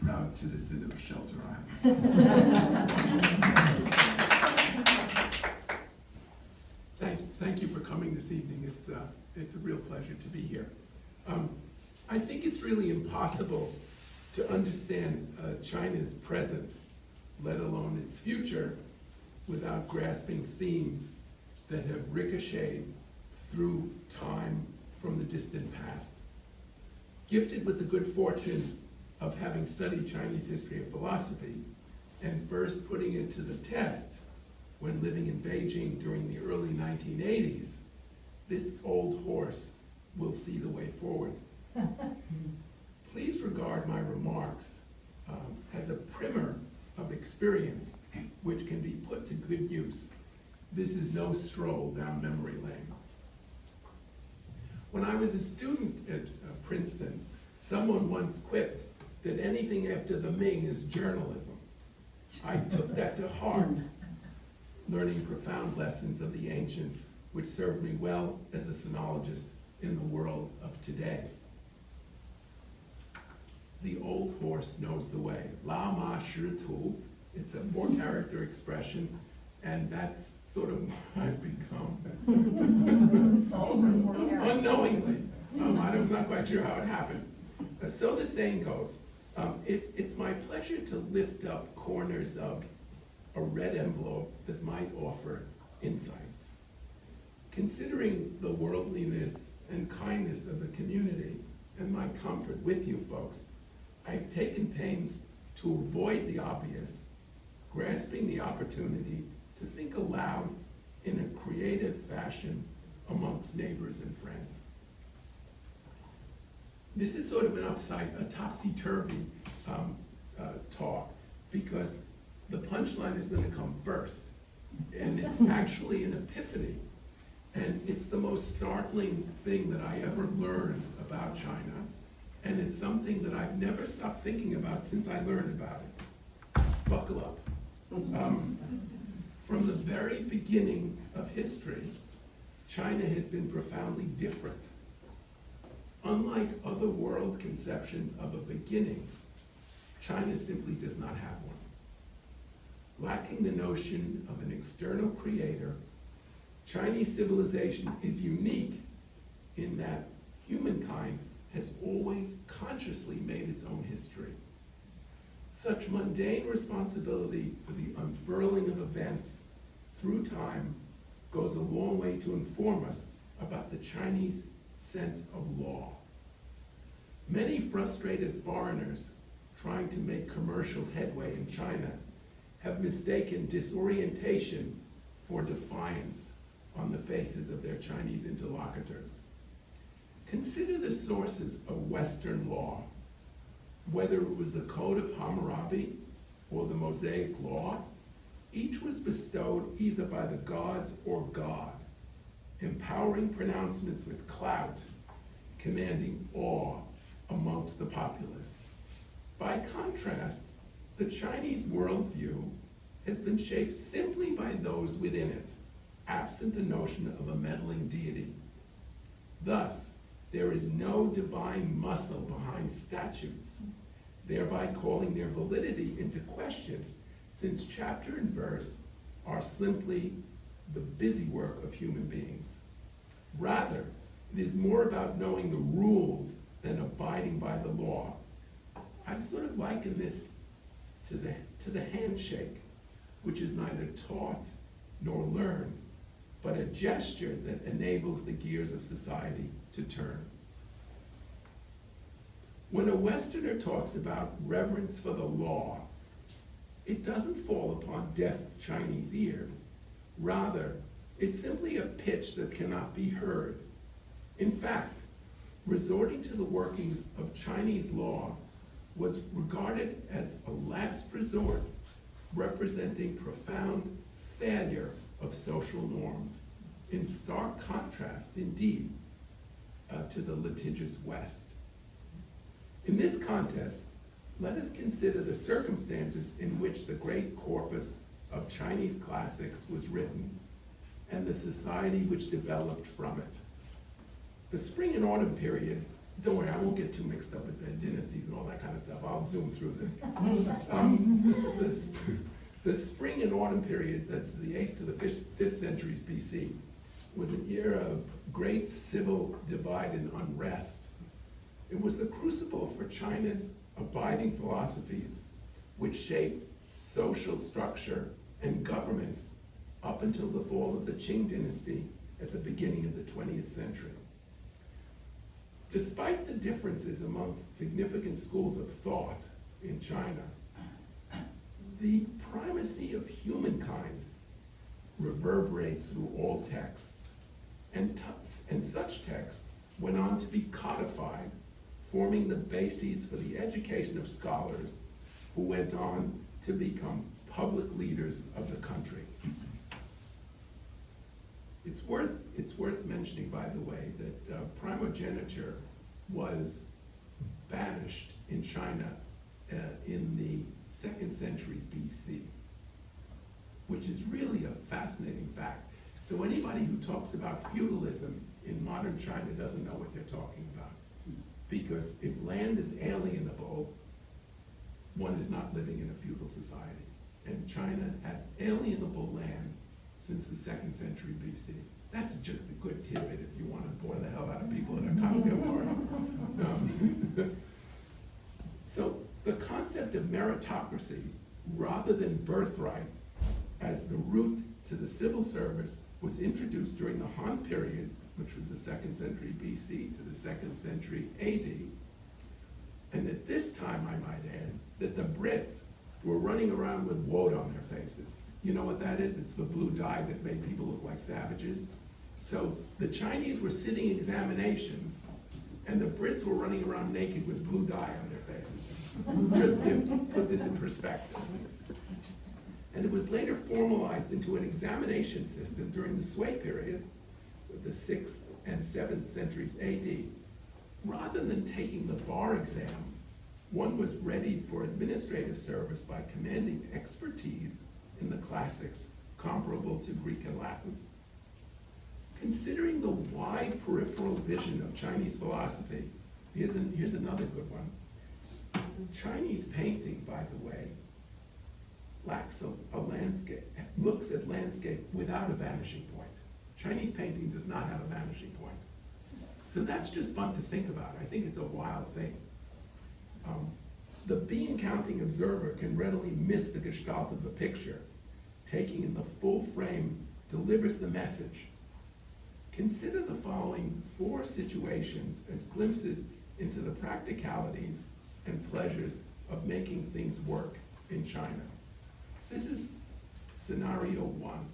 proud citizen of Shelter Island. Thank you for coming this evening. It's a real pleasure to be here. I think it's really impossible to understand China's present, let alone its future, without grasping themes that have ricocheted through time from the distant past. Gifted with the good fortune of having studied Chinese history and philosophy, and first putting it to the test when living in Beijing during the early 1980s, this old horse will see the way forward. Please regard my remarks as a primer of experience which can be put to good use. This is no stroll down memory lane. When I was a student at Princeton, someone once quipped that anything after the Ming is journalism. I took that to heart, learning profound lessons of the ancients, which served me well as a sinologist in the world of today. The old horse knows the way. La ma shi tu. It's a 4-character expression, and that's sort of what I've become. Unknowingly. I'm not quite sure how it happened. So the saying goes, it's my pleasure to lift up corners of a red envelope that might offer insights. Considering the worldliness and kindness of the community and my comfort with you folks, I've taken pains to avoid the obvious, grasping the opportunity to think aloud in a creative fashion amongst neighbors and friends. This is sort of a topsy-turvy talk, because the punchline is going to come first, and it's actually an epiphany, and it's the most startling thing that I ever learned about China, and it's something that I've never stopped thinking about since I learned about it. Buckle up. From the very beginning of history, China has been profoundly different. Unlike other world conceptions of a beginning, China simply does not have one. Lacking the notion of an external creator, Chinese civilization is unique in that humankind has always consciously made its own history. Such mundane responsibility for the unfurling of events through time goes a long way to inform us about the Chinese sense of law. Many frustrated foreigners trying to make commercial headway in China have mistaken disorientation for defiance on the faces of their Chinese interlocutors. Consider the sources of Western law, whether it was the Code of Hammurabi or the Mosaic Law. Each was bestowed either by the gods or God, empowering pronouncements with clout, commanding awe amongst the populace. By contrast, the Chinese worldview has been shaped simply by those within it, absent the notion of a meddling deity. Thus, there is no divine muscle behind statutes, thereby calling their validity into question, since chapter and verse are simply the busy work of human beings. Rather, it is more about knowing the rules than abiding by the law. I've sort of likened this to the handshake, which is neither taught nor learned, but a gesture that enables the gears of society to turn. When a Westerner talks about reverence for the law, it doesn't fall upon deaf Chinese ears. Rather, it's simply a pitch that cannot be heard. In fact, resorting to the workings of Chinese law was regarded as a last resort, representing profound failure of social norms, in stark contrast, indeed, to the litigious West. In this context, let us consider the circumstances in which the great corpus of Chinese classics was written, and the society which developed from it. The spring and autumn period don't worry, I won't get too mixed up with the dynasties and all that kind of stuff. I'll zoom through this. The spring and autumn period, that's the 8th to the 5th centuries BC, was an era of great civil divide and unrest. It was the crucible for China's abiding philosophies, which shaped social structure and government up until the fall of the Qing dynasty at the beginning of the 20th century. Despite the differences amongst significant schools of thought in China, the primacy of humankind reverberates through all texts, and such texts went on to be codified, forming the bases for the education of scholars who went on to become public leaders of the country. It's worth mentioning, by the way, that primogeniture was banished in China in the 2nd century BC, which is really a fascinating fact. So anybody who talks about feudalism in modern China doesn't know what they're talking about. Because if land is alienable, one is not living in a feudal society. And China had alienable land since the 2nd century BC. That's just a good tidbit if you want to bore the hell out of people at a cocktail party. So the concept of meritocracy, rather than birthright, as the route to the civil service, was introduced during the Han period, which was the 2nd century BC to the 2nd century AD. And at this time, I might add, that the Brits were running around with woad on their faces. You know what that is? It's the blue dye that made people look like savages. So the Chinese were sitting examinations, and the Brits were running around naked with blue dye on their faces, just to put this in perspective. And it was later formalized into an examination system during the Sui period, the 6th and 7th centuries AD. Rather than taking the bar exam, one was readied for administrative service by commanding expertise in the classics comparable to Greek and Latin. Considering the wide peripheral vision of Chinese philosophy, here's another good one. Chinese painting, by the way, lacks a landscape, looks at landscape without a vanishing point. Chinese painting does not have a vanishing point. So that's just fun to think about. I think it's a wild thing. The bean counting observer can readily miss the gestalt of the picture. Taking in the full frame delivers the message. Consider the following 4 situations as glimpses into the practicalities and pleasures of making things work in China. This is scenario 1.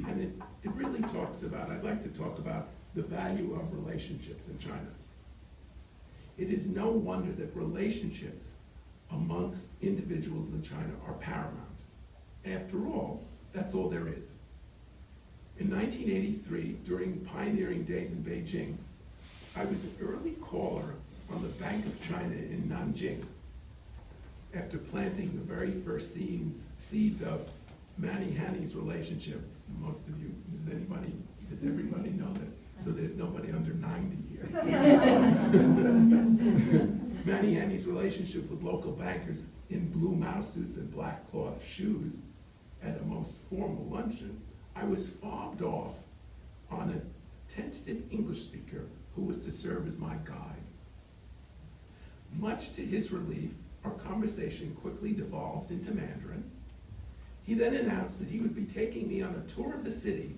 And it really talks about, I'd like to talk about the value of relationships in China. It is no wonder that relationships amongst individuals in China are paramount. After all, that's all there is. In 1983, during pioneering days in Beijing, I was an early caller on the Bank of China in Nanjing after planting the very first seeds of Manny-Hanny's relationship. Most of you, does everybody know that? So there's nobody under 90 here. Manny-Hanny's relationship with local bankers in blue mouse suits and black cloth shoes at a most formal luncheon. I was fobbed off on a tentative English speaker who was to serve as my guide. Much to his relief, our conversation quickly devolved into Mandarin. He then announced that he would be taking me on a tour of the city,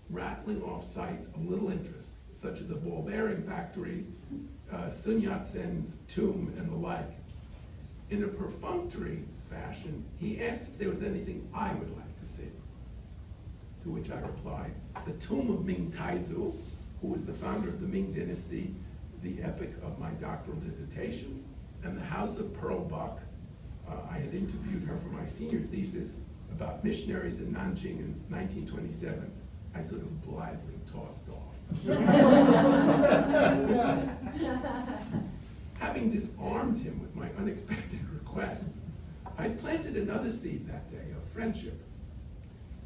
rattling off sites of little interest, such as a ball bearing factory, Sun Yat-sen's tomb, and the like. In a perfunctory fashion, he asked if there was anything I would like to see. To which I replied, the tomb of Ming Taizu, who was the founder of the Ming Dynasty, the epic of my doctoral dissertation, and the House of Pearl Buck. I had interviewed her for my senior thesis about missionaries in Nanjing in 1927. I sort of blithely tossed off. Having disarmed him with my unexpected request, I planted another seed that day of friendship.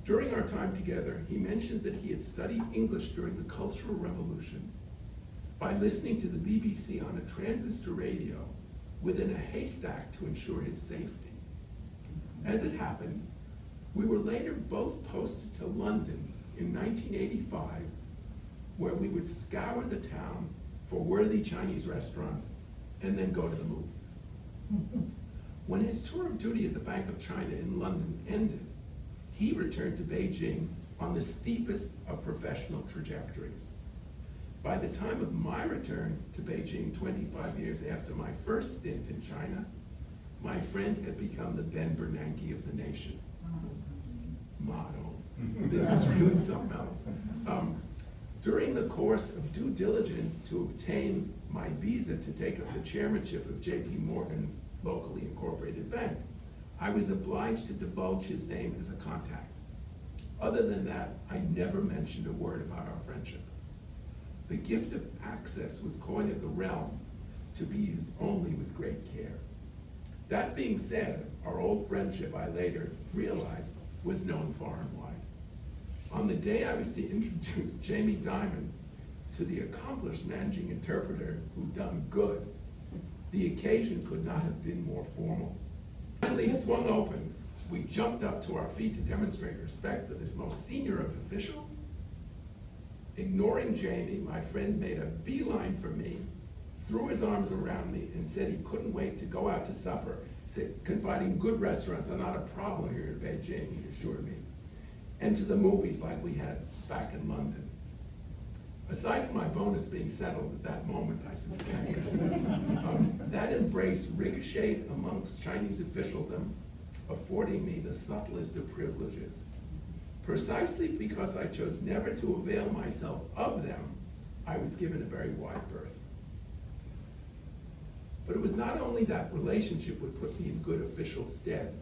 During our time together, he mentioned that he had studied English during the Cultural Revolution, by listening to the BBC on a transistor radio within a haystack to ensure his safety. As it happened, we were later both posted to London in 1985, where we would scour the town for worthy Chinese restaurants and then go to the movies. When his tour of duty at the Bank of China in London ended, he returned to Beijing on the steepest of professional trajectories. By the time of my return to Beijing 25 years after my first stint in China, my friend had become the Ben Bernanke of the nation. Motto. This was really something else. During the course of due diligence to obtain my visa to take up the chairmanship of JP Morgan's locally incorporated bank, I was obliged to divulge his name as a contact. Other than that, I never mentioned a word about our friendship. The gift of access was coin of the realm, to be used only with great care. That being said, our old friendship, I later realized, was known far and wide. On the day I was to introduce Jamie Dimon to the accomplished managing interpreter who'd done good, the occasion could not have been more formal. Finally swung open, we jumped up to our feet to demonstrate respect for this most senior of officials. Ignoring Jamie, my friend made a beeline for me, threw his arms around me, and said he couldn't wait to go out to supper. He said, confiding good restaurants are not a problem here in Beijing, he assured me. And to the movies like we had back in London. Aside from my bonus being settled at that moment, I suspect, that embrace ricocheted amongst Chinese officialdom, affording me the subtlest of privileges. Precisely because I chose never to avail myself of them, I was given a very wide berth. But it was not only that relationship would put me in good official stead.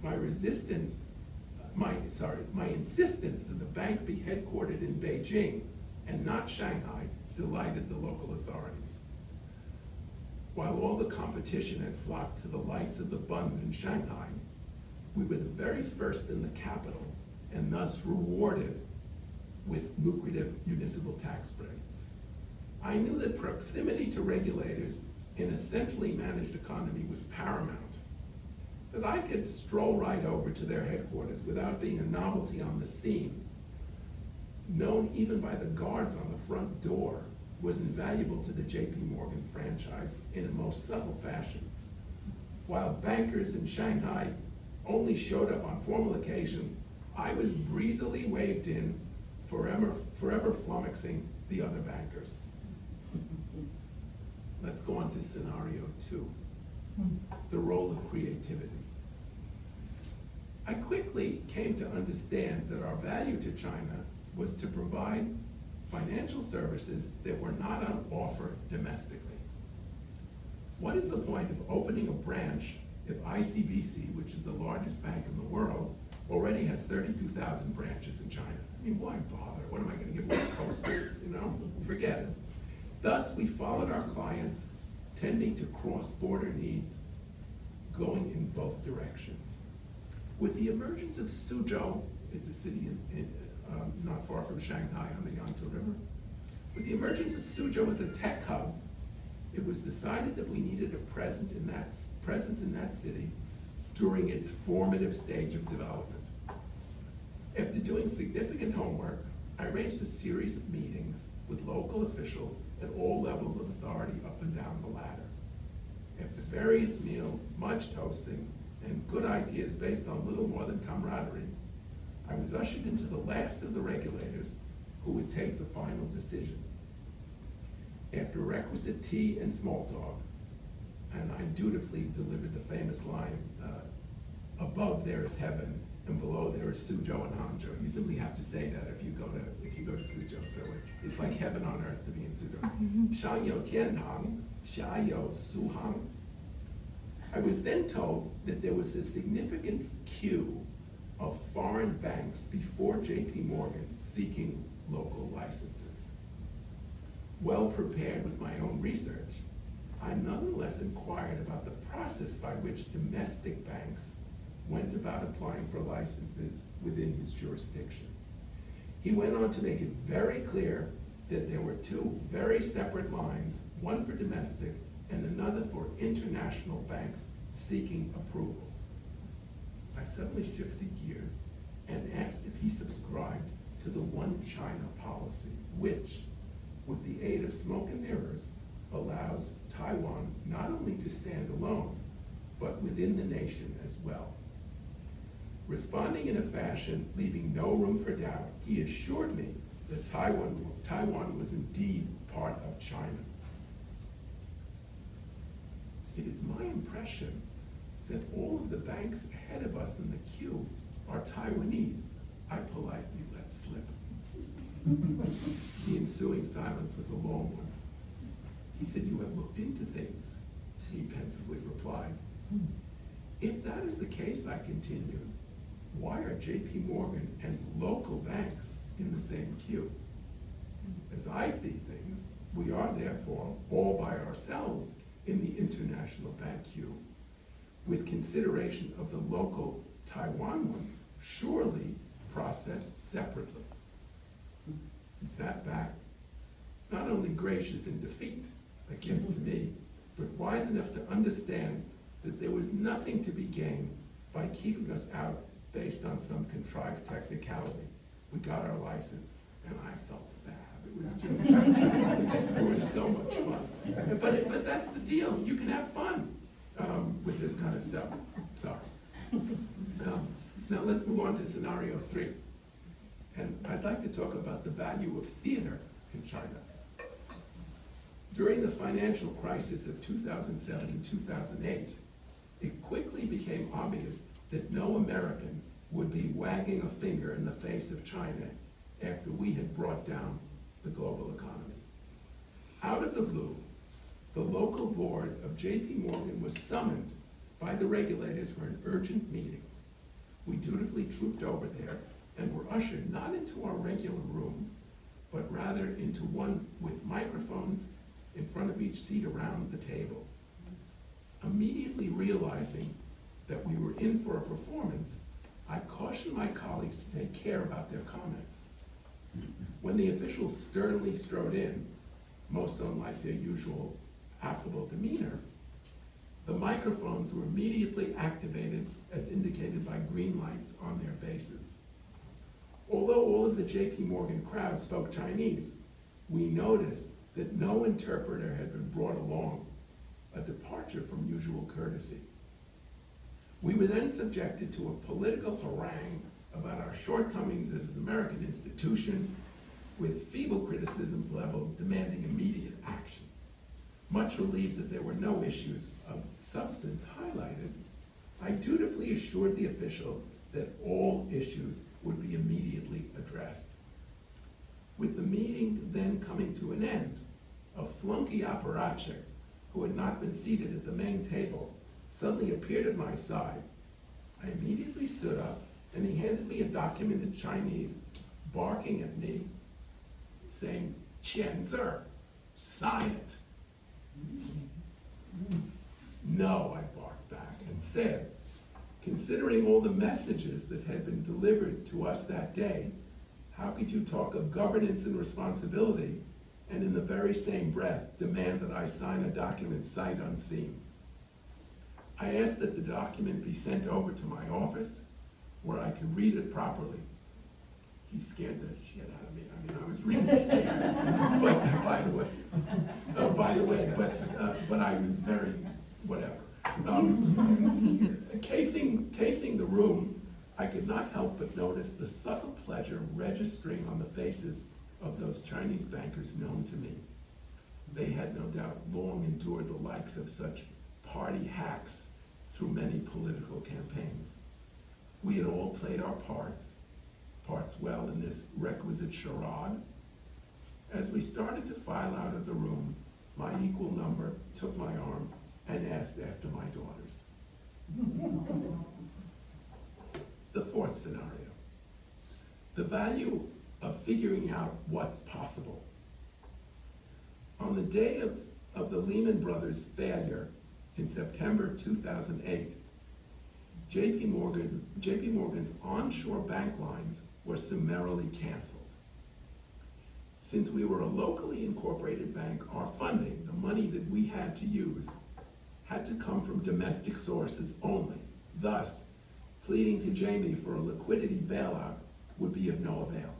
My insistence that the bank be headquartered in Beijing and not Shanghai delighted the local authorities. While all the competition had flocked to the lights of the Bund in Shanghai, we were the very first in the capital and thus rewarded with lucrative municipal tax breaks. I knew that proximity to regulators in a centrally managed economy was paramount, that I could stroll right over to their headquarters without being a novelty on the scene, known even by the guards on the front door, was invaluable to the JP Morgan franchise in a most subtle fashion. While bankers in Shanghai only showed up on formal occasions, I was breezily waved in, forever flummoxing the other bankers. Let's go on to scenario 2, the role of creativity. I quickly came to understand that our value to China was to provide financial services that were not on offer domestically. What is the point of opening a branch if ICBC, which is the largest bank in the world, already has 32,000 branches in China? I mean, why bother? What am I going to give away posters? Forget it. Thus, we followed our clients, tending to cross-border needs, going in both directions. With the emergence of Suzhou, it's a city not far from Shanghai on the Yangtze River. With the emergence of Suzhou as a tech hub, it was decided that we needed a presence in that city during its formative stage of development. After doing significant homework, I arranged a series of meetings with local officials at all levels of authority up and down the ladder. After various meals, much toasting, and good ideas based on little more than camaraderie, I was ushered into the last of the regulators who would take the final decision. After requisite tea and small talk, and I dutifully delivered the famous line, above there is heaven, and below there is Suzhou and Hangzhou. You simply have to say that if you go to Suzhou. So it's like heaven on earth to be in Suzhou. Shang you tiantang, xia you suhang. I was then told that there was a significant queue of foreign banks before JP Morgan seeking local licenses. Well prepared with my own research, I nonetheless inquired about the process by which domestic banks went about applying for licenses within his jurisdiction. He went on to make it very clear that there were two very separate lines, one for domestic and another for international banks seeking approvals. I suddenly shifted gears and asked if he subscribed to the One China policy, which, with the aid of smoke and mirrors, allows Taiwan not only to stand alone, but within the nation as well. Responding in a fashion leaving no room for doubt, he assured me that Taiwan was indeed part of China. It is my impression that all of the banks ahead of us in the queue are Taiwanese. I politely let slip. The ensuing silence was a long one. He said, "You have looked into things," he pensively replied. "If that is the case," I continued, "why are JP Morgan and local banks in the same queue? As I see things, we are therefore all by ourselves in the international bank queue, with consideration of the local Taiwan ones surely processed separately." He sat back, not only gracious in defeat, a gift to me, but wise enough to understand that there was nothing to be gained by keeping us out based on some contrived technicality. We got our license, and I felt fab. It was just fantastic. It was so much fun. But that's the deal. You can have fun with this kind of stuff. Sorry. Now let's move on to scenario 3. And I'd like to talk about the value of theater in China. During the financial crisis of 2007 and 2008, it quickly became obvious that no American would be wagging a finger in the face of China after we had brought down the global economy. Out of the blue, the local board of JP Morgan was summoned by the regulators for an urgent meeting. We dutifully trooped over there and were ushered not into our regular room, but rather into one with microphones in front of each seat around the table. Immediately realizing that we were in for a performance, I cautioned my colleagues to take care about their comments. When the officials sternly strode in, most unlike their usual affable demeanor, the microphones were immediately activated as indicated by green lights on their bases. Although all of the JP Morgan crowd spoke Chinese, we noticed that no interpreter had been brought along, a departure from usual courtesy. We were then subjected to a political harangue about our shortcomings as an American institution, with feeble criticisms leveled demanding immediate action. Much relieved that there were no issues of substance highlighted, I dutifully assured the officials that all issues would be immediately addressed. With the meeting then coming to an end, a flunky apparatchik who had not been seated at the main table suddenly appeared at my side. I immediately stood up and he handed me a document in Chinese, barking at me, saying, "Qian zi, sign it." "No," I barked back and said, "Considering all the messages that had been delivered to us that day, how could you talk of governance and responsibility and in the very same breath demand that I sign a document sight unseen?" I asked that the document be sent over to my office where I could read it properly. He scared the shit out of me. I mean, I was really scared. But by the way, but I was very, whatever. Casing the room, I could not help but notice the subtle pleasure registering on the faces of those Chinese bankers known to me. They had no doubt long endured the likes of such party hacks through many political campaigns. We had all played our parts well in this requisite charade. As we started to file out of the room, my equal number took my arm and asked after my daughters. The fourth scenario, the value of figuring out what's possible. On the day of the Lehman Brothers failure in September 2008, JP Morgan's onshore bank lines were summarily canceled. Since we were a locally incorporated bank, our funding, the money that we had to use, had to come from domestic sources only. Thus, pleading to Jamie for a liquidity bailout would be of no avail.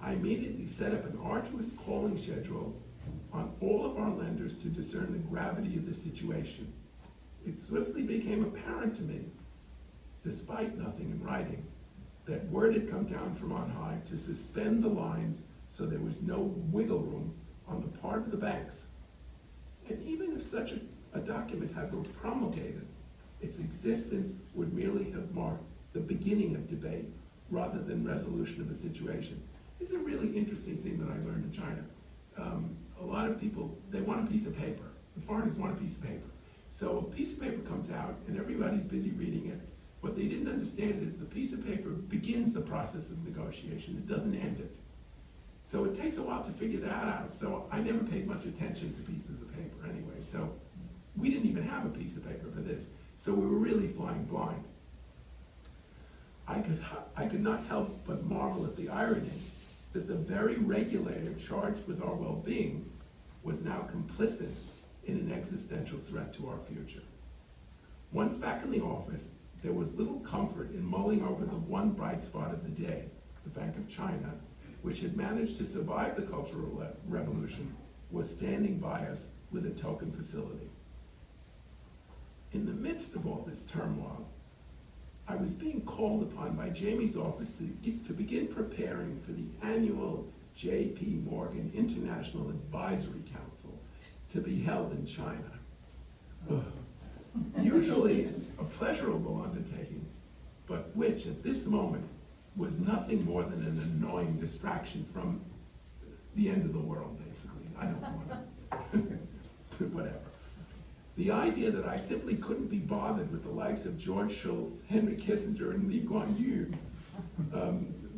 I immediately set up an arduous calling schedule on all of our lenders to discern the gravity of the situation. It swiftly became apparent to me, despite nothing in writing, that word had come down from on high to suspend the lines so there was no wiggle room on the part of the banks. And even if such a document had been promulgated, its existence would merely have marked the beginning of debate rather than resolution of a situation. This is a really interesting thing that I learned in China. A lot of people, they want a piece of paper. The foreigners want a piece of paper. So a piece of paper comes out and everybody's busy reading it. What they didn't understand is the piece of paper begins the process of negotiation. It doesn't end it. So it takes a while to figure that out. So I never paid much attention to pieces of paper anyway. So we didn't even have a piece of paper for this. So we were really flying blind. I could not help but marvel at the irony that the very regulator charged with our well-being was now complicit in an existential threat to our future. Once back in the office, there was little comfort in mulling over the one bright spot of the day. The Bank of China, which had managed to survive the Cultural Revolution, was standing by us with a token facility. In the midst of all this turmoil, I was being called upon by Jamie's office to begin preparing for the annual J.P. Morgan International Advisory Council to be held in China. Usually a pleasurable undertaking, but which at this moment was nothing more than an annoying distraction from the end of the world, basically. I don't want to, whatever. The idea that I simply couldn't be bothered with the likes of George Shultz, Henry Kissinger, and Lee Kuan Yew,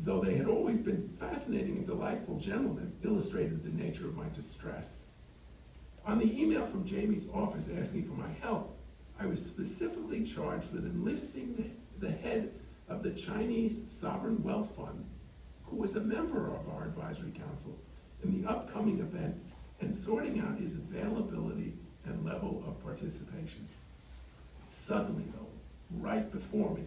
though they had always been fascinating and delightful gentlemen, illustrated the nature of my distress. On the email from Jamie's office asking for my help, I was specifically charged with enlisting the head of the Chinese Sovereign Wealth Fund, who was a member of our advisory council, in the upcoming event and sorting out his availability and level of participation. Suddenly, though, right before me,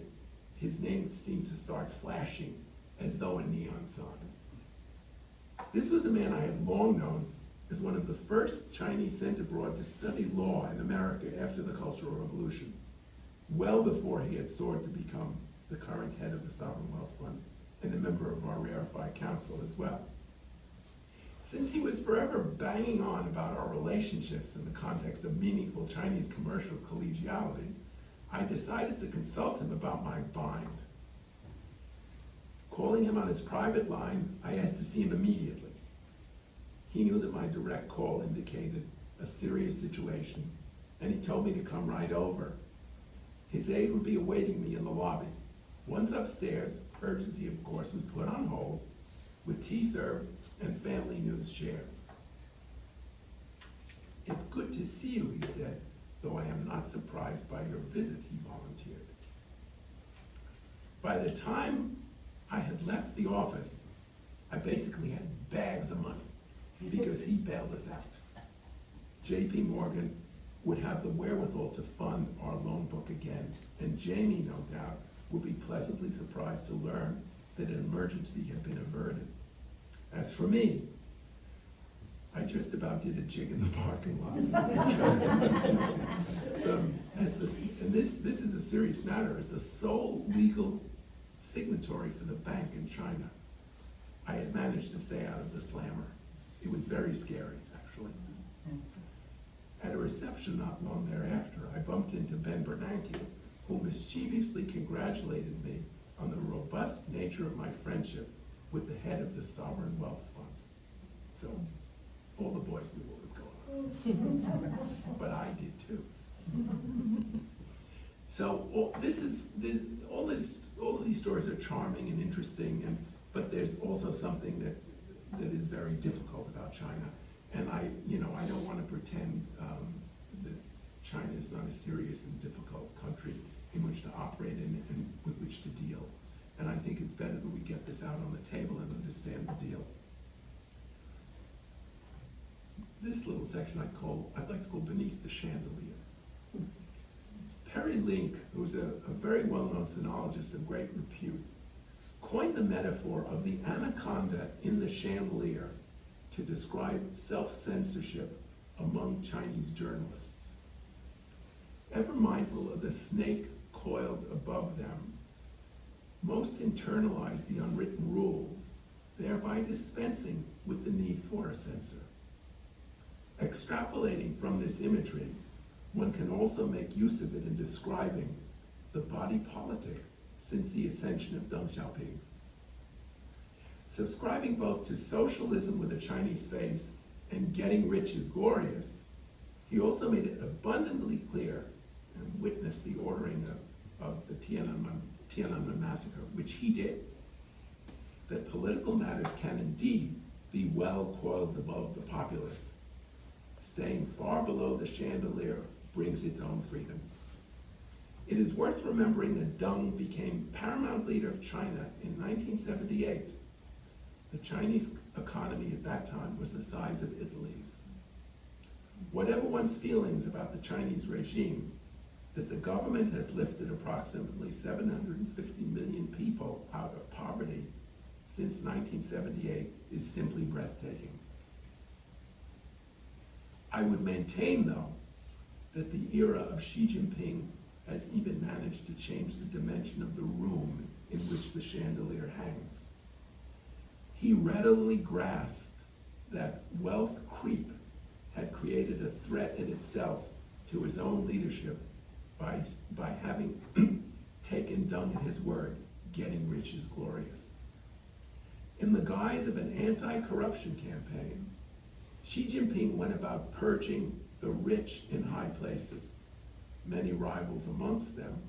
his name seemed to start flashing as though a neon sign. This was a man I had long known as one of the first Chinese sent abroad to study law in America after the Cultural Revolution, well before he had soared to become the current head of the Sovereign Wealth Fund and a member of our rarefied council as well. Since he was forever banging on about our relationships in the context of meaningful Chinese commercial collegiality, I decided to consult him about my bind. Calling him on his private line, I asked to see him immediately. He knew that my direct call indicated a serious situation, and he told me to come right over. His aide would be awaiting me in the lobby. Once upstairs, urgency, of course, was put on hold, with tea served and family news shared. "It's good to see you," he said, "though I am not surprised by your visit," he volunteered. By the time I had left the office, I basically had bags of money because he bailed us out. J.P. Morgan would have the wherewithal to fund our loan book again, and Jamie, no doubt, would be pleasantly surprised to learn that an emergency had been averted. As for me, I just about did a jig in the parking lot. And this is a serious matter. As the sole legal signatory for the bank in China, I had managed to stay out of the slammer. It was very scary, actually. At a reception not long thereafter, I bumped into Ben Bernanke, who mischievously congratulated me on the robust nature of my friendship with the head of the Sovereign Wealth Fund. So all the boys knew what was going on, but I did too. So all of these stories are charming and interesting, but there's also something that is very difficult about China. And I don't want to pretend that China is not a serious and difficult country in which to operate in and with which to deal. And I think it's better that we get this out on the table and understand the deal. this little section I'd like to call Beneath the Chandelier. Perry Link, who was a very well-known sinologist of great repute, coined the metaphor of the anaconda in the chandelier to describe self-censorship among Chinese journalists. Ever mindful of the snake coiled above them, most internalize the unwritten rules, thereby dispensing with the need for a censor. Extrapolating from this imagery, one can also make use of it in describing the body politic since the ascension of Deng Xiaoping. Subscribing both to socialism with a Chinese face and getting rich is glorious, he also made it abundantly clear and witnessed the ordering of the Tiananmen massacre, which he did, that political matters can indeed be well coiled above the populace. Staying far below the chandelier brings its own freedoms. It is worth remembering that Deng became paramount leader of China in 1978. The Chinese economy at that time was the size of Italy's. Whatever one's feelings about the Chinese regime, that the government has lifted approximately 750 million people out of poverty since 1978 is simply breathtaking. I would maintain, though, that the era of Xi Jinping has even managed to change the dimension of the room in which the chandelier hangs. He readily grasped that wealth creep had created a threat in itself to his own leadership by having taken Deng at his word, getting rich is glorious. In the guise of an anti-corruption campaign, Xi Jinping went about purging the rich in high places, many rivals amongst them,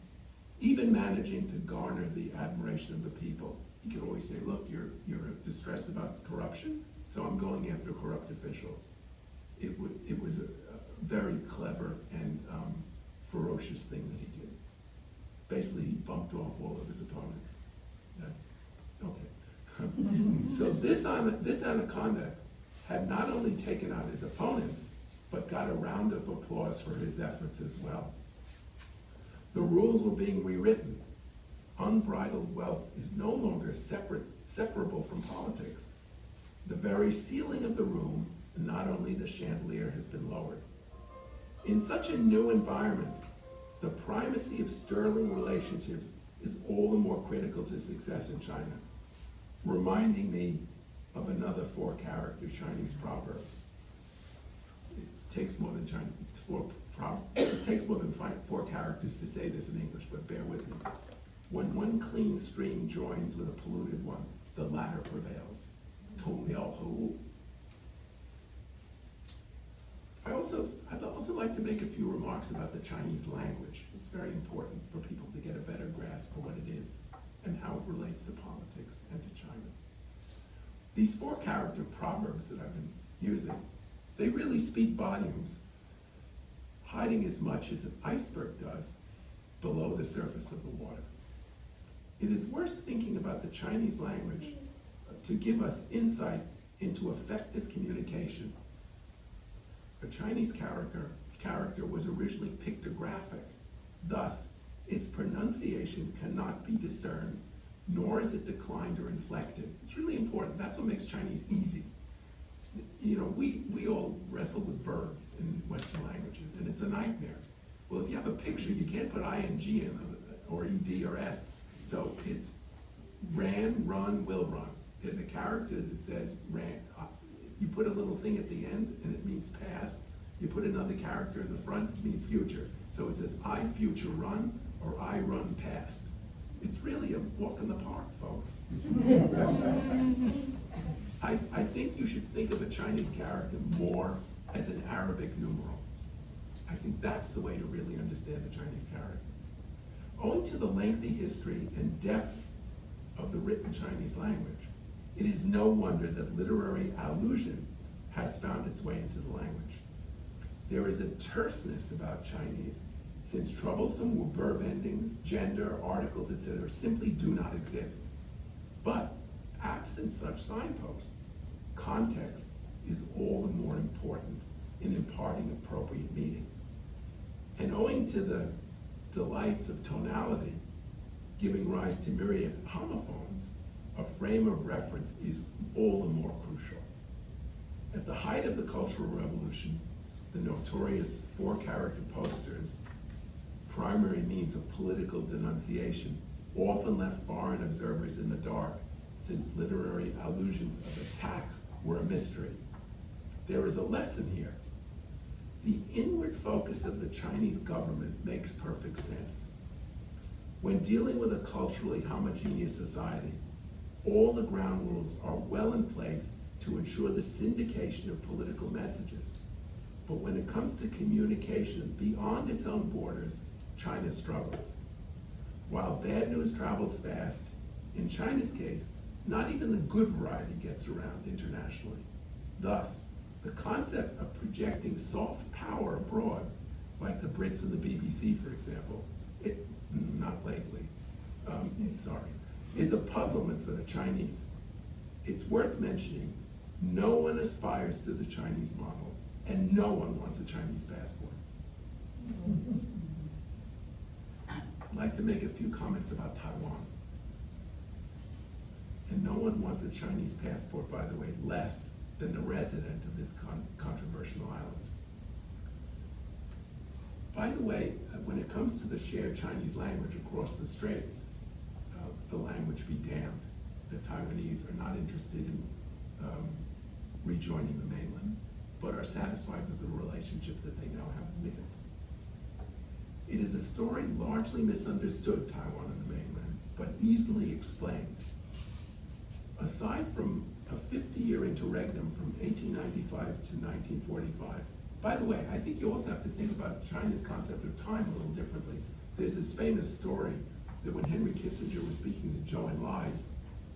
even managing to garner the admiration of the people. He could always say, look, you're distressed about corruption, so I'm going after corrupt officials. It was a very clever and ferocious thing that he did. Basically, he bumped off all of his opponents. That's okay. So this anaconda had not only taken out his opponents, but got a round of applause for his efforts as well. The rules were being rewritten. Unbridled wealth is no longer separable from politics. The very ceiling of the room, and not only the chandelier, has been lowered. In such a new environment, the primacy of sterling relationships is all the more critical to success in China, reminding me of another four-character Chinese proverb. It takes more than four characters to say this in English, but bear with me. When one clean stream joins with a polluted one, the latter prevails. 同流合污. I'd also like to make a few remarks about the Chinese language. It's very important for people to get a better grasp for what it is and how it relates to politics and to China. These four-character proverbs that I've been using, they really speak volumes, hiding as much as an iceberg does below the surface of the water. It is worth thinking about the Chinese language to give us insight into effective communication. A Chinese character was originally pictographic. Thus, its pronunciation cannot be discerned, nor is it declined or inflected. It's really important. That's what makes Chinese easy. You know, we all wrestle with verbs in Western languages, and it's a nightmare. Well, if you have a picture, you can't put ing in, or ed or s. So it's ran, run, will run. There's a character that says ran. You put a little thing at the end, and it means past. You put another character in the front, it means future. So it says I future run, or I run past. It's really a walk in the park, folks. I think you should think of a Chinese character more as an Arabic numeral. I think that's the way to really understand the Chinese character. Owing to the lengthy history and depth of the written Chinese language, it is no wonder that literary allusion has found its way into the language. There is a terseness about Chinese, since troublesome verb endings, gender, articles, etc. simply do not exist. But absent such signposts, context is all the more important. important in imparting appropriate meaning. And owing to the delights of tonality, giving rise to myriad homophones, a frame of reference is all the more crucial. At the height of the Cultural Revolution, the notorious four-character posters, primary means of political denunciation, often left foreign observers in the dark, since literary allusions of attack were a mystery. There is a lesson here. The inward focus of the Chinese government makes perfect sense. When dealing with a culturally homogeneous society, all the ground rules are well in place to ensure the syndication of political messages. But when it comes to communication beyond its own borders, China struggles. While bad news travels fast, in China's case, not even the good variety gets around internationally. Thus, the concept of projecting soft power abroad, like the Brits and the BBC, for example, not lately, is a puzzlement for the Chinese. It's worth mentioning, no one aspires to the Chinese model, and no one wants a Chinese passport. I'd like to make a few comments about Taiwan. And no one wants a Chinese passport, by the way, less than the resident of this controversial island. By the way, when it comes to the shared Chinese language across the straits, the language be damned. The Taiwanese are not interested in rejoining the mainland, but are satisfied with the relationship that they now have with it. It is a story largely misunderstood, Taiwan and the mainland, but easily explained. Aside from a 50-year interregnum from 1895 to 1945, by the way, I think you also have to think about China's concept of time a little differently. There's this famous story that when Henry Kissinger was speaking to Zhou Enlai,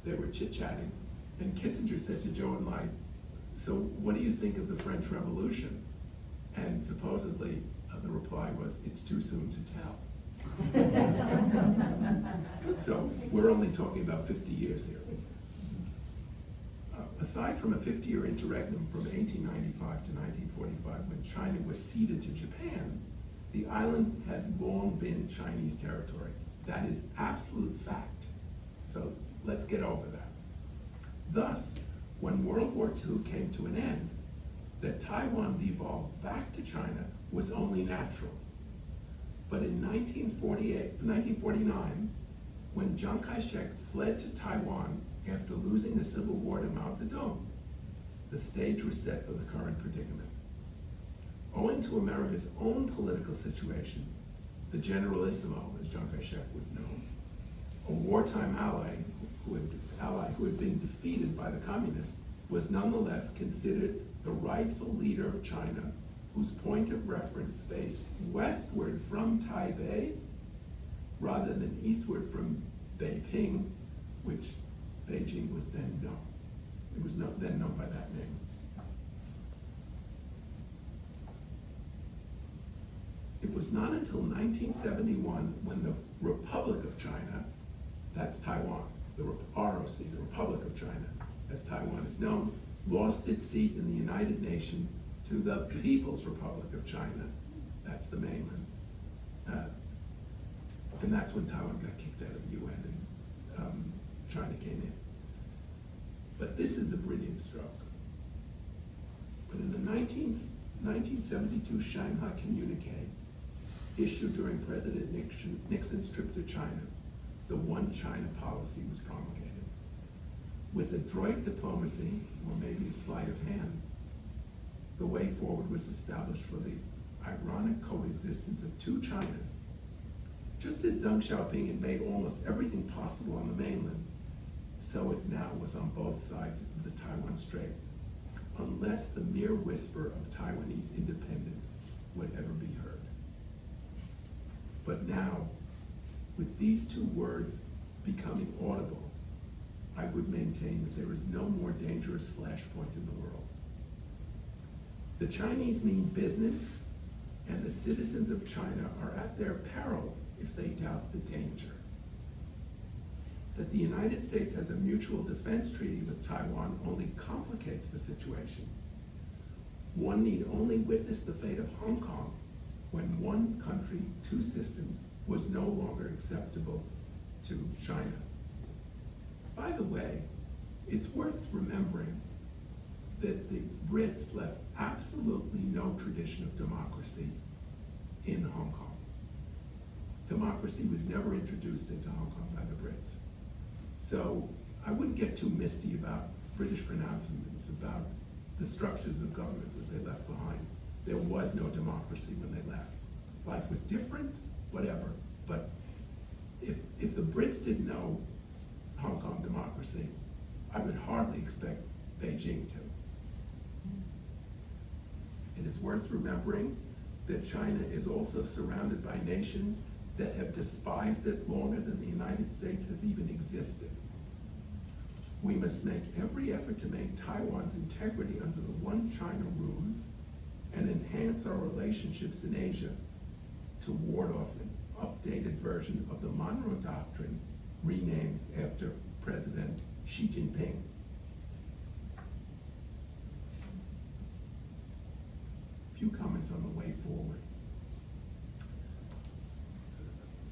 they were chit-chatting, and Kissinger said to Zhou Enlai, "So what do you think of the French Revolution?" And supposedly the reply was, "It's too soon to tell." So we're only talking about 50 years here. Aside from a 50-year interregnum from 1895 to 1945, when China was ceded to Japan, the island had long been Chinese territory. That is absolute fact. So let's get over that. Thus, when World War II came to an end, that Taiwan devolved back to China was only natural. But in 1949, when Chiang Kai-shek fled to Taiwan after losing the civil war to Mao Zedong, the stage was set for the current predicament. Owing to America's own political situation, the Generalissimo, as Chiang Kai-shek was known, a wartime ally who had been defeated by the communists, was nonetheless considered the rightful leader of China, whose point of reference faced westward from Taipei rather than eastward from Beiping, which Beijing was then known. It was then known by that name. It was not until 1971 when the Republic of China, that's Taiwan, the ROC, the Republic of China, as Taiwan is known, lost its seat in the United Nations to the People's Republic of China, that's the mainland. And that's when Taiwan got kicked out of the UN and China came in. But this is a brilliant stroke. But in the 1972 Shanghai Communique, issued during President Nixon's trip to China, the One China policy was promulgated. With adroit diplomacy, or maybe a sleight of hand, the way forward was established for the ironic coexistence of two Chinas. Just as Deng Xiaoping had made almost everything possible on the mainland, so it now was on both sides of the Taiwan Strait, unless the mere whisper of Taiwanese independence would ever be heard. But now, with these two words becoming audible, I would maintain that there is no more dangerous flashpoint in the world. The Chinese mean business, and the citizens of China are at their peril if they doubt the danger. That the United States has a mutual defense treaty with Taiwan only complicates the situation. One need only witness the fate of Hong Kong when one country, two systems was no longer acceptable to China. By the way, it's worth remembering that the Brits left absolutely no tradition of democracy in Hong Kong. Democracy was never introduced into Hong Kong by the Brits. So I wouldn't get too misty about British pronouncements about the structures of government that they left behind. There was no democracy when they left. Life was different, whatever. But if the Brits didn't know Hong Kong democracy, I would hardly expect Beijing to. It is worth remembering that China is also surrounded by nations that have despised it longer than the United States has even existed. We must make every effort to make Taiwan's integrity under the One China rules and enhance our relationships in Asia to ward off an updated version of the Monroe Doctrine renamed after President Xi Jinping. A few comments on the way forward.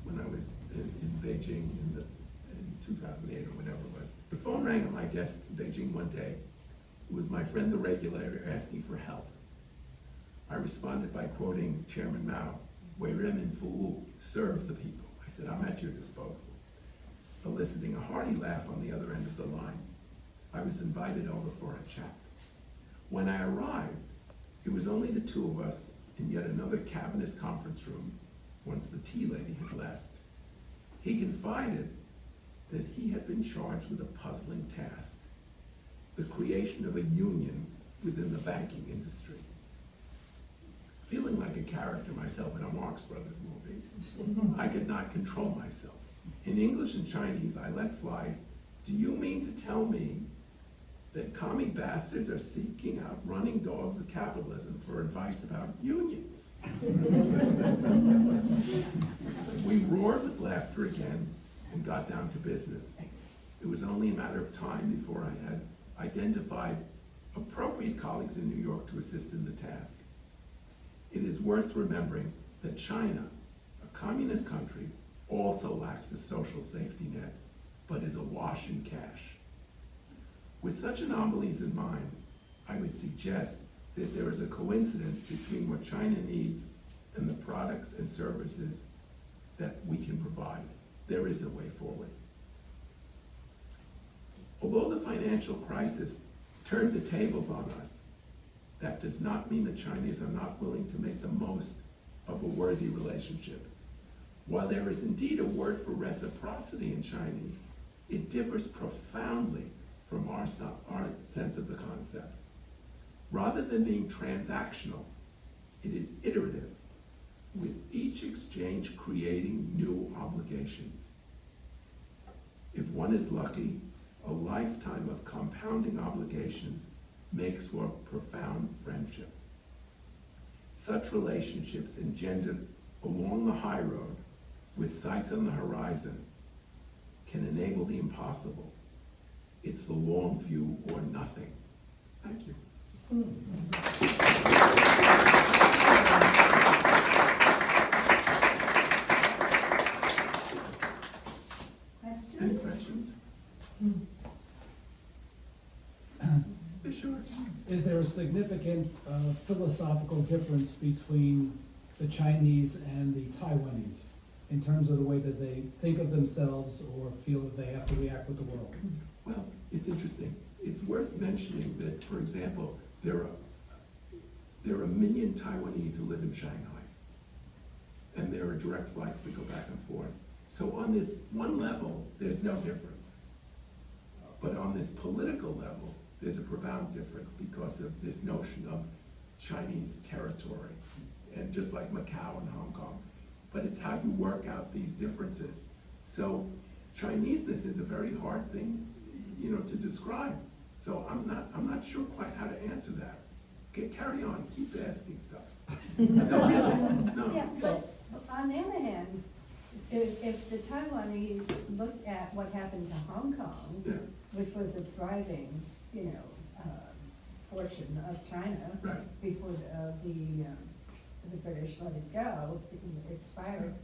When I was in Beijing in 2008 or whatever it was, the phone rang at my desk in Beijing one day. It was my friend the regulator asking for help. I responded by quoting Chairman Mao, "Wei Renmin Fu Wu, serve the people." I said, "I'm at your disposal," eliciting a hearty laugh on the other end of the line. I was invited over for a chat. When I arrived, it was only the two of us in yet another cabinet conference room once the tea lady had left. He confided that he had been charged with a puzzling task, the creation of a union within the banking industry. Feeling like a character myself in a Marx Brothers movie, I could not control myself. In English and Chinese, I let fly, "Do you mean to tell me that commie bastards are seeking out running dogs of capitalism for advice about unions?" We roared with laughter again and got down to business. It was only a matter of time before I had identified appropriate colleagues in New York to assist in the task. It is worth remembering that China, a communist country, also lacks a social safety net, but is awash in cash. With such anomalies in mind, I would suggest that there is a coincidence between what China needs and the products and services that we can provide. There is a way forward. Although the financial crisis turned the tables on us, that does not mean the Chinese are not willing to make the most of a worthy relationship. While there is indeed a word for reciprocity in Chinese, it differs profoundly from our sense of the concept. Rather than being transactional, it is iterative, with each exchange creating new obligations. If one is lucky, a lifetime of compounding obligations makes for profound friendship. Such relationships engendered along the high road, with sights on the horizon, can enable the impossible. It's the long view or nothing. Thank you. Questions? Any questions? Sure. Is there a significant philosophical difference between the Chinese and the Taiwanese in terms of the way that they think of themselves or feel that they have to react with the world? Well, it's interesting. It's worth mentioning that, for example, there are 1 million Taiwanese who live in Shanghai, and there are direct flights that go back and forth. So on this one level, there's no difference. But on this political level, there's a profound difference because of this notion of Chinese territory, and just like Macau and Hong Kong. But it's how you work out these differences. So Chineseness is a very hard thing, to describe. So I'm not sure quite how to answer that. Okay, carry on, keep asking stuff. No, really, no. Yeah, but on the other hand, if the Taiwanese look at what happened to Hong Kong, Yeah. which was a thriving, portion of China Right. before the British let it go, it expired.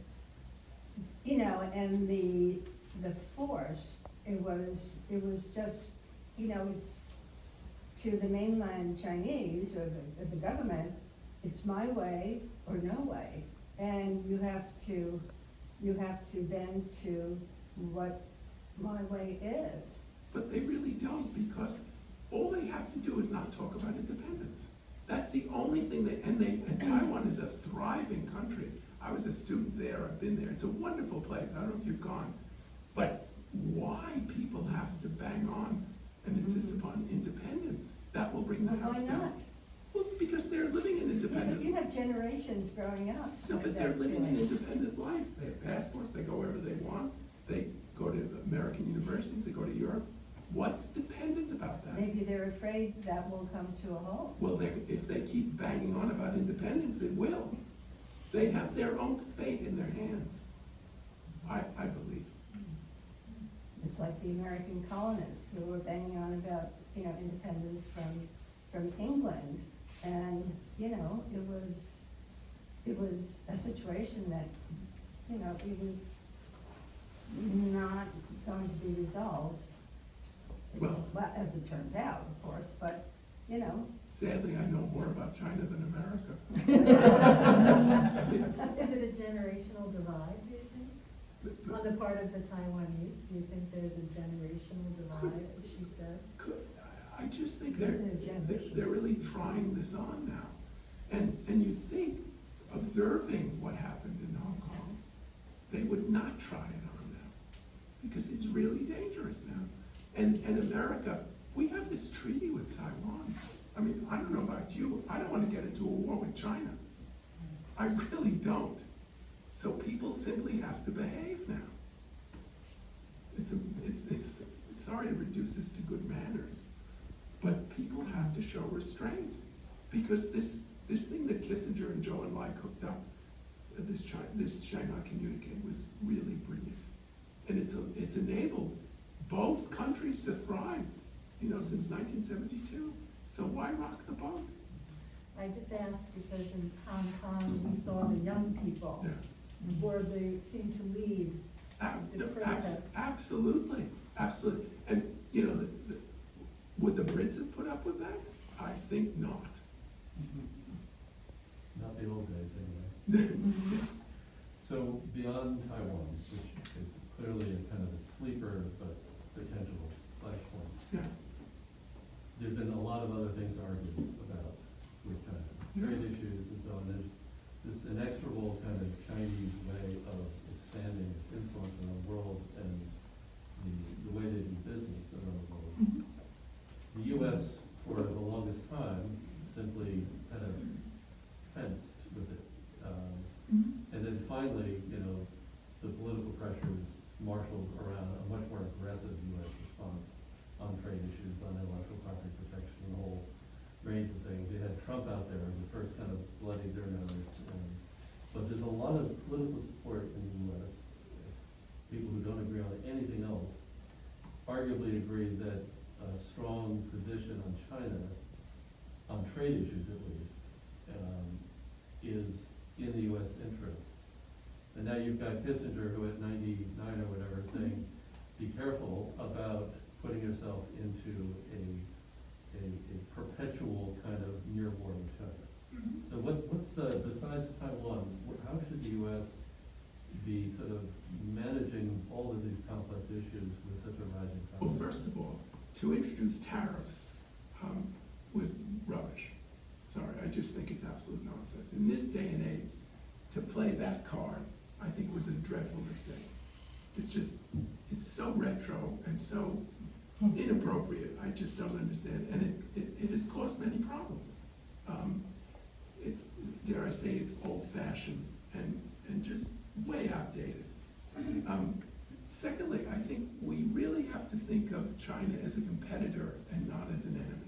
You know, and the force, it was just, you know, it's to the mainland Chinese or the government, it's my way or no way. And you have to bend to what my way is. But they really don't, because all they have to do is not talk about independence. That's the only thing and Taiwan is a thriving country. I was a student there, I've been there, it's a wonderful place, I don't know if you've gone. But why people have to bang on and insist upon independence? That will bring the Well, house why down. not? Well, because they're living an Yeah, independent. but you have generations growing up. No, with but they're that living an feeling. independent life. They have passports, they go wherever they want, they go to American universities, they go to Europe. What's dependent about that? Maybe they're afraid that will come to a halt. Well, if they keep banging on about independence, it will. They have their own fate in their hands, I believe. It's like the American colonists who were banging on about, you know, independence from England. And, you know, it was a situation that, you know, it was not going to be resolved. Well- As it turns out, of course, but, you know. Sadly, I know more about China than America. Is it a generational divide, do you think? On the part of the Taiwanese, do you think there's a generational divide, as she says? I just think They're generations. they're really trying this on now. And you think, observing what happened in Hong Kong, they would not try it on now, because it's really dangerous now. And America, we have this treaty with Taiwan. I mean, I don't know about you, I don't want to get into a war with China. I really don't. So people simply have to behave now. It's sorry to reduce this to good manners, but people have to show restraint, because this thing that Kissinger and Zhou Enlai cooked up, this Shanghai communique, was really brilliant, and it's enabled both countries to thrive, you know, since 1972. So why rock the boat? I just asked because in Hong Kong, we saw the young people seemed to lead the protests. Absolutely, absolutely. And, you know, would the Brits have put up with that? I think not. Not the old days, anyway. So beyond Taiwan, which is clearly a kind of a sleeper but potential flashpoint, Yeah, there's been a lot of other things argued about with China, trade issues and so on. There's this inexorable kind of Chinese way of expanding its influence in the world and the way they do business around the world. The U.S., for the longest time, simply kind of fenced with it. And then finally, you know, the political pressures marshaled around a much more aggressive U.S. response on trade issues, on intellectual property protection, and the whole range of things. You had Trump out there as the first kind of bloody their nose. But there's a lot of political support in the U.S. People who don't agree on anything else arguably agree that a strong position on China, on trade issues at least, is in the U.S. interests. And now you've got Kissinger, who at 99 or whatever, saying, be careful about putting yourself into a perpetual kind of near war with China. So what's besides Taiwan, how should the U.S. be sort of managing all of these complex issues with such a rising well, power? first of all, to introduce tariffs was rubbish. Sorry, I just think it's absolute nonsense. In this day and age, to play that card, I think was a dreadful mistake. It's so retro and so inappropriate. I just don't understand, and it has caused many problems. It's, dare I say, it's old-fashioned and just way outdated. Secondly, I think we really have to think of China as a competitor and not as an enemy.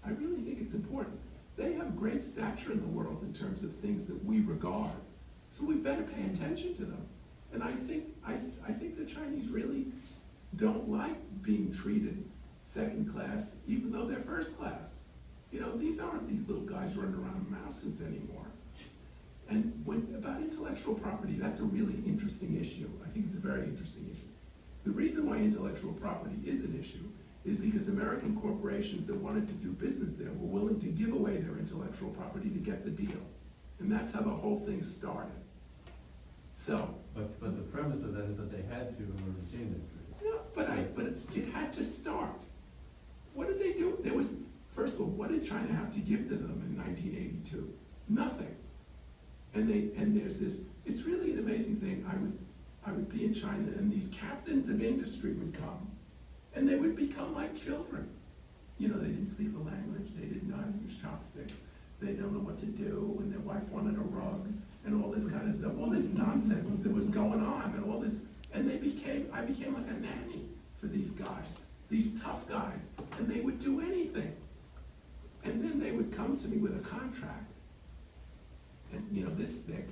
I really think it's important. They have great stature in the world in terms of things that we regard, so we better pay attention to them. And I think the Chinese really don't like being treated second class, even though they're first class. You know, these aren't these little guys running around mousins anymore. And about intellectual property, that's a really interesting issue. I think it's a very interesting issue. The reason why intellectual property is an issue is because American corporations that wanted to do business there were willing to give away their intellectual property to get the deal. And that's how the whole thing started. So. But the premise of that is that they had to in order to gain that trade. Yeah, but it had to start. What did they do? First of all, what did China have to give to them in 1982? Nothing. And there's this, it's really an amazing thing. I would be in China and these captains of industry would come and they would become like children. You know, they didn't speak the language, they didn't know how to use chopsticks, they don't know what to do, and their wife wanted a rug, and all this kind of stuff, all this nonsense that was going on, and all this, and I became like a nanny for these guys, these tough guys, and they would do anything. And then they would come to me with a contract, and you know, this thick,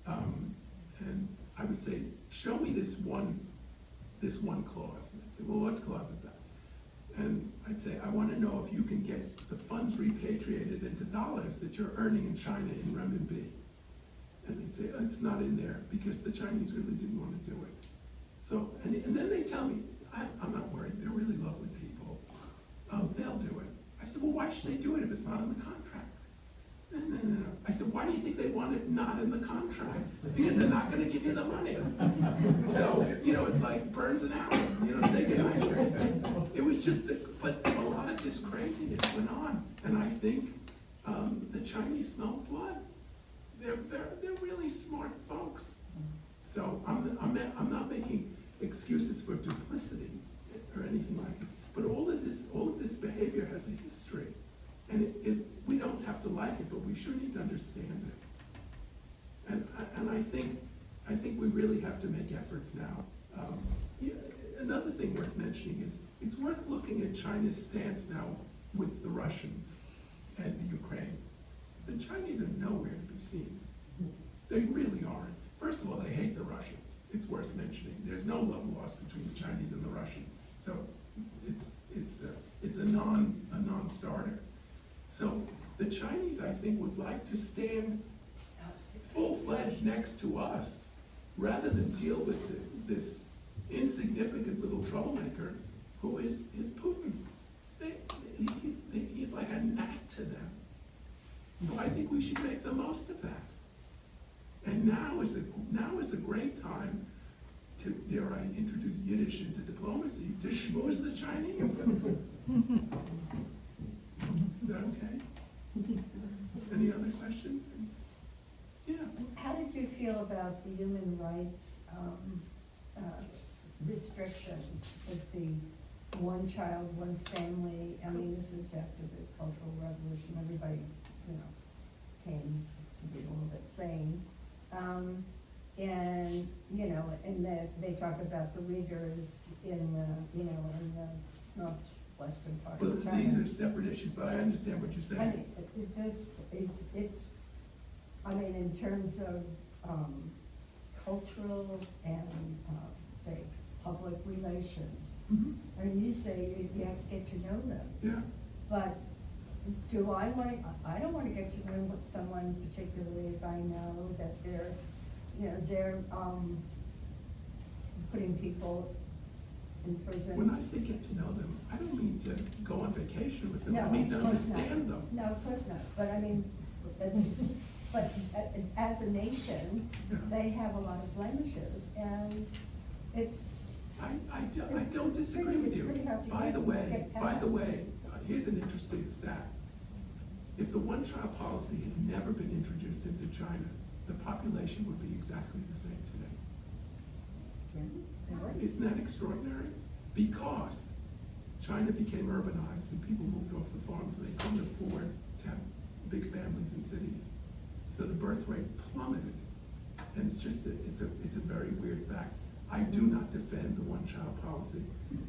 and I would say, show me this one clause. And I'd say, well, what clause is that? And I'd say, I want to know if you can get the funds repatriated into dollars that you're earning in China in renminbi. And they'd say, it's not in there, because the Chinese really didn't want to do it. So, and then they tell me, I'm not worried, they're really lovely people. They'll do it. I said, well, why should they do it if it's not in the contract? No. I said, why do you think they want it not in the contract? Because they're not going to give you the money. So, you know, it's like Burns and Allen, you know, say goodnight, crazy. It was just, but a lot of this craziness went on. And I think the Chinese smell blood. They're really smart folks. So I'm not making excuses for duplicity or anything like it. But all of this behavior has a history. And we don't have to like it, but we sure need to understand it. And I think we really have to make efforts now. Yeah, another thing worth mentioning is it's worth looking at China's stance now with the Russians and the Ukraine. The Chinese are nowhere to be seen. They really aren't. First of all, they hate the Russians. It's worth mentioning. There's no love lost between the Chinese and the Russians. So it's a non-starter. So the Chinese, I think, would like to stand full-fledged next to us rather than deal with this insignificant little troublemaker who is Putin. He's like a gnat to them. So I think we should make the most of that. And now is the great time to, dare I introduce Yiddish into diplomacy, to schmooze the Chinese. Is that okay? Any other questions? Yeah. How did you feel about the human rights restrictions with the one child, one family? I mean, this is after the Cultural Revolution. Everybody, you know, came to be a little bit sane. And, you know, and they talk about the Uyghurs in the northwestern part Well, of China. these are separate issues, but I understand what you're I saying. mean, I mean, in terms of cultural and, say, public relations. Mhm. I mean, you say you have to get to know them, Yeah. but do I don't want to get to know someone particularly if I know that they're putting people in prison. When I say get to know them, I don't mean to go on vacation with them. No, I mean to of course not. understand them. No, of course not, but I mean, but as a nation, Yeah. they have a lot of blemishes, and it's. I don't disagree with you. It's pretty hard to By the get past. way, here's an interesting stat. If the one-child policy had never been introduced into China, the population would be exactly the same today. Isn't that extraordinary? Because China became urbanized and people moved off the farms and they couldn't afford to have big families in cities. So the birth rate plummeted. And it's a very weird fact. I do not defend the one-child policy.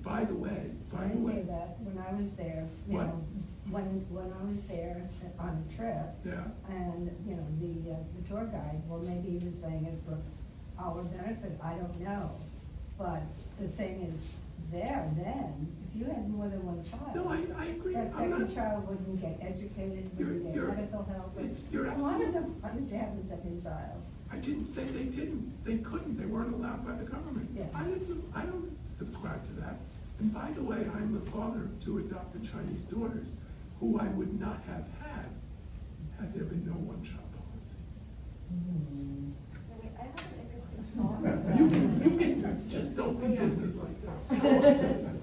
By the way, I knew that when I was there, you What? know, when I was there on a trip, yeah, and, you know, the tour guide, well, maybe he was saying it for our benefit, I don't know. But the thing is, there then, if you had more than one child. No, I agree. That I'm not, second child wouldn't get educated, wouldn't get You're- medical help. you're A lot of them wanted to have a second child. I didn't say they didn't. They couldn't. They weren't allowed by the government. Yeah. I don't subscribe to that. And by the way, I'm the father of 2 adopted Chinese daughters who I would not have had there been no one-child policy. I have an interesting thought. You can just don't be business like that.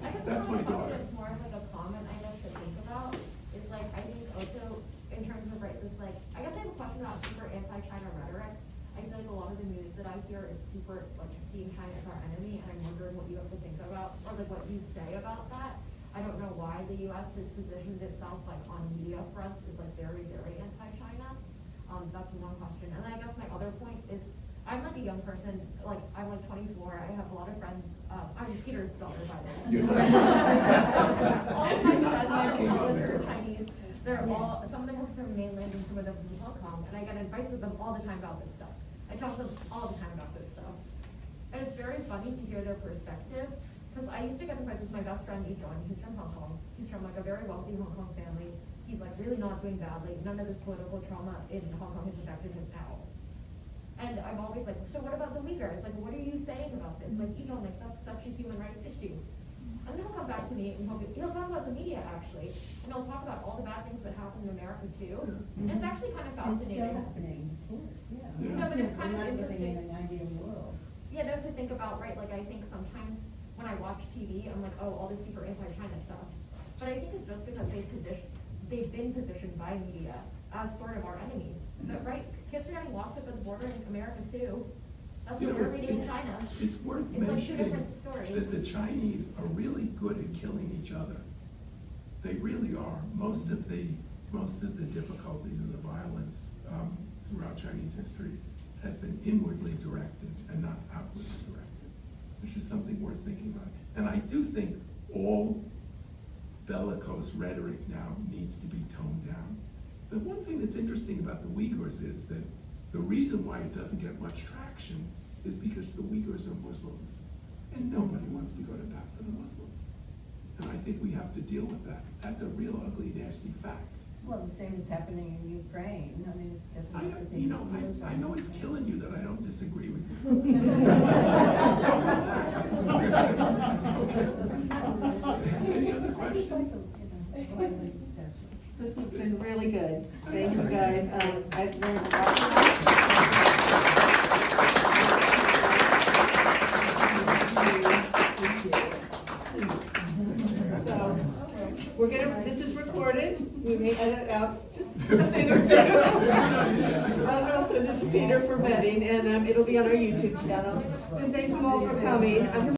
I guess That's my daughter. It's more of like a comment, I guess, to think about, is like, I think also, in terms of, right, this like, I guess I have a question about super anti-China rhetoric. I feel like a lot of the news that I hear is super, like, seeing China as our enemy, and I'm wondering what you have to think about, or like what you say about that. I don't know why the US has positioned itself, like, on media fronts is like very, very anti-China. That's one question. And then I guess my other point is, I'm like a young person, like, I'm like 24, I have a lot of friends, I'm Peter's daughter, by the way. You're not- All of my You're not friends knocking are on all her. Chinese, they're all, some of them are from mainland and some of them from Hong Kong, and I get advice with them all the time about this stuff. I talk to them all the time about this stuff. And it's very funny to hear their perspective, because I used to get advice with my best friend, John, he's from Hong Kong. He's from like a very wealthy Hong Kong family. He's like really not doing badly. None of this political trauma in Hong Kong has affected him at all. And I'm always like, so what about the Uyghurs? Like, what are you saying about this? Like, John, like, that's such a human rights issue. And then he'll come back to me and he'll talk about the media actually, and he'll talk about all the bad things that happen in America too. And it's actually kind of It's still fascinating. happening, of course, yeah. Yeah. No, but it's kind We're of not living in interesting. an ideal world. Yeah, no, to think about, right, like I think sometimes when I watch TV, I'm like, oh, all this super anti-China stuff. But I think it's just because they've been positioned by media as sort of our enemy. But right, kids are getting locked up at the border in America too. That's You what know, we're reading in China. It's worth It's like two mentioning different stories. that the Chinese are really good at killing each other. They really are. Most of the difficulties and the violence throughout Chinese history has been inwardly directed and not outwardly directed, which is something worth thinking about. And I do think all bellicose rhetoric now needs to be toned down. The one thing that's interesting about the Uyghurs is that the reason why it doesn't get much traction is because the Uyghurs are Muslims, and nobody wants to go to bat for the Muslims. And I think we have to deal with that. That's a real ugly, nasty fact. Well, the same is happening in Ukraine, I mean, it doesn't have to be. I know it's killing you that I don't disagree with you. Any other I just like questions? some, lively discussion. This has been really good. Thank you, guys. I've learned a lot tonight. So, we're gonna, this is recorded. We may edit out just a thing or two. I'll send it to Peter for vetting, and it'll be on our YouTube channel. And thank you all for coming.